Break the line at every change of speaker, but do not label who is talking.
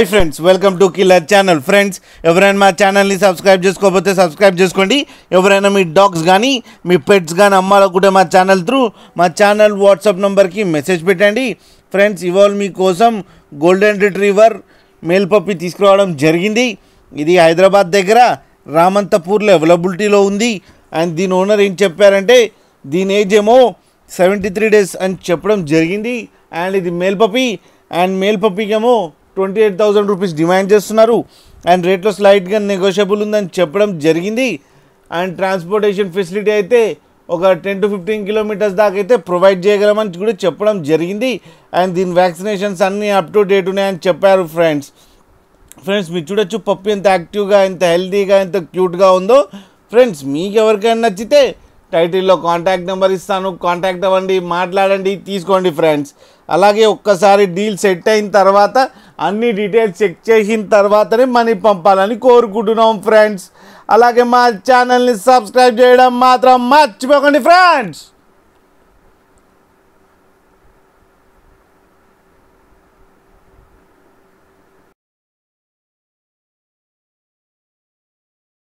Hi friends, welcome to Killer Channel. Friends, ఎవరైనా మా ఛానల్ని సబ్స్క్రైబ్ చేసుకోకపోతే సబ్స్క్రైబ్ చేసుకోండి. ఎవరైనా మీ డాగ్స్ కానీ మీ పెట్స్ కానీ అమ్మాలనుకుంటే మా ఛానల్ త్రూ మా ఛానల్ వాట్సాప్ నెంబర్కి మెసేజ్ పెట్టండి. ఫ్రెండ్స్, ఇవాళ మీకోసం గోల్డెన్ రిట్రీవర్ మేల్ పప్పి తీసుకురావడం జరిగింది. ఇది హైదరాబాద్ దగ్గర రామంతపూర్లో అవైలబిలిటీలో ఉంది. అండ్ దీని ఓనర్ ఏం చెప్పారంటే దీని ఏజ్ ఏమో 73 days అని చెప్పడం జరిగింది. అండ్ ఇది మేల్ పప్పి అండ్ మేల్ పప్పికి ఏమో 28,000 రూపీస్ డిమాండ్ చేస్తున్నారు. అండ్ రేట్లో స్లైట్గా నెగోషియబుల్ ఉందని చెప్పడం జరిగింది. అండ్ ట్రాన్స్పోర్టేషన్ ఫెసిలిటీ అయితే ఒక 10 to 15 kilometers దాకా అయితే ప్రొవైడ్ చేయగలమని కూడా చెప్పడం జరిగింది. అండ్ దీని వ్యాక్సినేషన్స్ అన్నీ అప్ టు డేట్ ఉన్నాయని చెప్పారు. ఫ్రెండ్స్ మీరు చూడొచ్చు పప్పి ఎంత యాక్టివ్గా, ఎంత హెల్తీగా, ఎంత క్యూట్గా ఉందో. ఫ్రెండ్స్, మీకు ఎవరికైనా నచ్చితే టైటిల్లో కాంటాక్ట్ నెంబర్ ఇస్తాను, కాంటాక్ట్ అవ్వండి, మాట్లాడండి, తీసుకోండి. ఫ్రెండ్స్, అలాగే ఒక్కసారి డీల్ సెట్ అయిన తర్వాత అన్ని డీటెయిల్స్ చెక్ చేసిన తర్వాతనే మనీ పంపాలని కోరుకుంటున్నాం. ఫ్రెండ్స్, అలాగే మా ఛానల్ని సబ్స్క్రైబ్ చేయడం మాత్రం మర్చిపోకండి. ఫ్రెండ్స్.